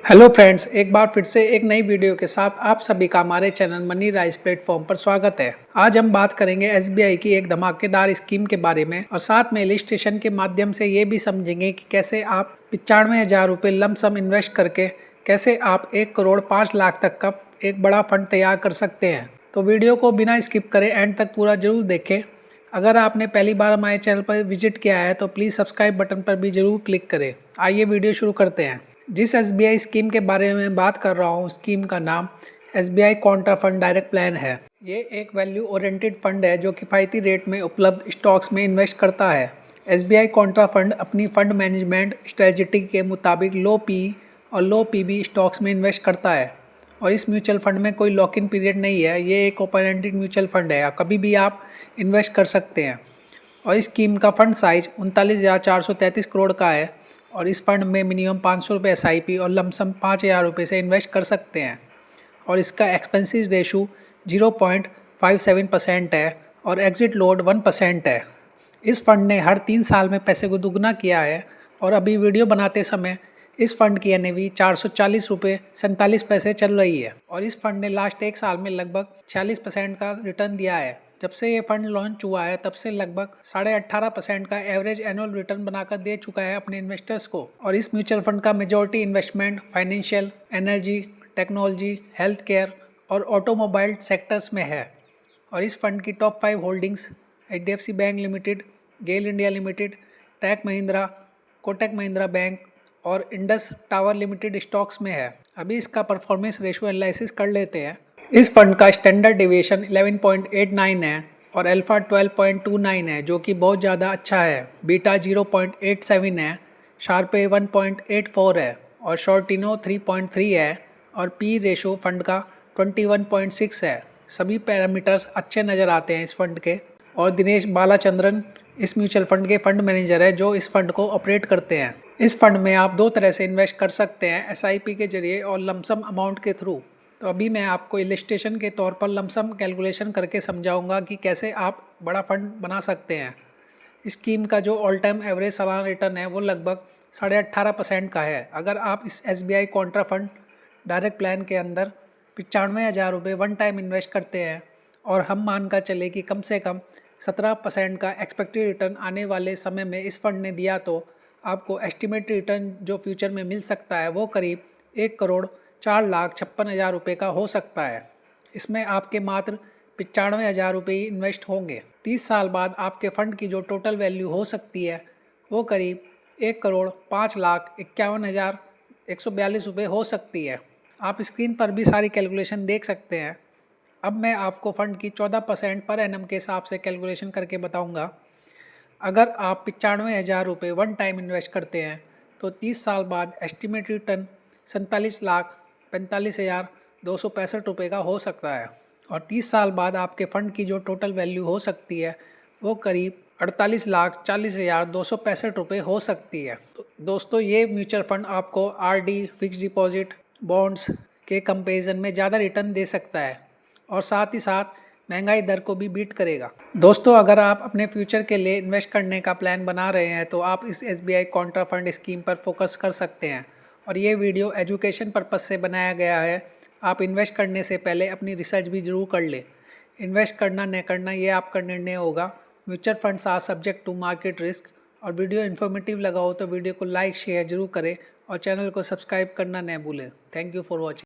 Hello friends, एक बार फिर से एक नई वीडियो के साथ आप सभी का हमारे चैनल मनी राइज प्लेटफॉर्म पर स्वागत है। आज हम बात करेंगे एसबीआई की एक धमाकेदार स्कीम के बारे में और साथ में इलिस्ट्रेशन के माध्यम से ये भी समझेंगे कि कैसे आप 95,000 रुपये लमसम इन्वेस्ट करके कैसे आप 1,05,00,000 तक का एक बड़ा फंड तैयार कर सकते हैं। तो वीडियो को बिना स्किप करे एंड तक पूरा जरूर देखें। अगर आपने पहली बार हमारे चैनल पर विजिट किया है तो प्लीज़ सब्सक्राइब बटन पर भी जरूर क्लिक करें। आइए वीडियो शुरू करते हैं। जिस एसबीआई स्कीम के बारे में बात कर रहा हूँ, स्कीम का नाम SBI Contra fund direct plan है। ये एक वैल्यू ओरिएंटेड फंड है जो किफ़ायती रेट में उपलब्ध स्टॉक्स में इन्वेस्ट करता है। एसबीआई कॉन्ट्रा फंड अपनी फंड मैनेजमेंट स्ट्रेटजी के मुताबिक लो पी और लो पीबी स्टॉक्स में इन्वेस्ट करता है और इस म्यूचुअल फंड में कोई लॉक इन पीरियड नहीं है। ये एक ओपन एंडेड म्यूचुअल फंड है, कभी भी आप इन्वेस्ट कर सकते हैं। और इस स्कीम का फंड साइज 39,433 करोड़ का है और इस फंड में मिनिमम 500 रुपये SIP और लमसम 5,000 रुपये से इन्वेस्ट कर सकते हैं। और इसका एक्सपेंसिव रेशो 0.57% है और एग्जिट लोड 1% है। इस फंड ने हर 3 साल में पैसे को दुगना किया है और अभी वीडियो बनाते समय इस फंड की NAV 440 रुपये 47 पैसे चल रही है और इस फंड ने लास्ट 1 साल में लगभग 46% का रिटर्न दिया है। जब से ये फंड लॉन्च हुआ है तब से लगभग 18.5% का एवरेज एनुअल रिटर्न बनाकर दे चुका है अपने इन्वेस्टर्स को। और इस म्यूचुअल फंड का majority investment financial, energy, technology, health care और ऑटोमोबाइल सेक्टर्स में है। और इस फंड की top 5 holdings HDFC bank limited, GAIL India limited, Tech Mahindra, Kotak Mahindra bank और इंडस टावर लिमिटेड स्टॉक्स में है। अभी इसका परफॉर्मेंस रेशो एनालिसिस कर लेते हैं। इस फंड का स्टैंडर्ड डेविएशन 11.89 है और अल्फा 12.29 है, जो कि बहुत ज़्यादा अच्छा है। बीटा 0.87 है, शार्पे 1.84 है और शॉर्टिनो 3.3 है और पी रेशो फंड का 21.6 है। सभी पैरामीटर्स अच्छे नज़र आते हैं इस फंड के। और दिनेश बालाचंद्रन इस म्यूचुअल फंड के फंड मैनेजर है जो इस फंड को ऑपरेट करते हैं। इस फंड में आप 2 तरह से इन्वेस्ट कर सकते हैं, SIP के जरिए और लमसम अमाउंट के थ्रू। तो अभी मैं आपको इलिस्ट्रेशन के तौर पर लमसम कैलकुलेशन करके समझाऊंगा कि कैसे आप बड़ा फंड बना सकते हैं। स्कीम का जो ऑल टाइम एवरेज सालाना रिटर्न है वो लगभग 18.5% का है। अगर आप इस SBI Contra fund direct plan के अंदर 95,000 रुपये वन टाइम इन्वेस्ट करते हैं और हम मान कर चले कि कम से कम 17% का एक्सपेक्टेड रिटर्न आने वाले समय में इस फंड ने दिया, तो आपको एस्टिमेटेड रिटर्न जो फ्यूचर में मिल सकता है वो करीब 1,04,56,000 रुपये का हो सकता है। इसमें आपके मात्र 95,000 रुपये ही इन्वेस्ट होंगे। 30 साल बाद आपके फ़ंड की जो टोटल वैल्यू हो सकती है वो करीब 1,05,51,142 रुपये हो सकती है। आप स्क्रीन पर भी सारी कैलकुलेशन देख सकते हैं। अब मैं आपको फ़ंड की 14% पर एनम के हिसाब से कैलकुलेशन करके बताऊंगा। अगर आप 95,000 रुपये वन टाइम इन्वेस्ट करते हैं तो 30 साल बाद एस्टिमेटेड रिटर्न 47,45,265 रुपये का हो सकता है। और 30 साल बाद आपके फ़ंड की जो टोटल वैल्यू हो सकती है वो करीब 48,40,265 रुपये हो सकती है। तो दोस्तों, ये म्यूचुअल फंड आपको RD, फिक्स डिपॉजिट, बॉन्ड्स के कंपेरिजन में ज़्यादा रिटर्न दे सकता है और साथ ही साथ महंगाई दर को भी बीट करेगा। दोस्तों, अगर आप अपने फ्यूचर के लिए इन्वेस्ट करने का प्लान बना रहे हैं तो आप इस SBI कॉन्ट्रा फंड स्कीम पर फोकस कर सकते हैं। और ये वीडियो एजुकेशन पर्पस से बनाया गया है। आप इन्वेस्ट करने से पहले अपनी रिसर्च भी ज़रूर कर लें। इन्वेस्ट करना न करना ये आपका निर्णय होगा। Mutual funds are subject to market risk. और वीडियो इन्फॉर्मेटिव लगा हो तो वीडियो को लाइक शेयर जरूर करें और चैनल को सब्सक्राइब करना न भूलें। Thank you for watching.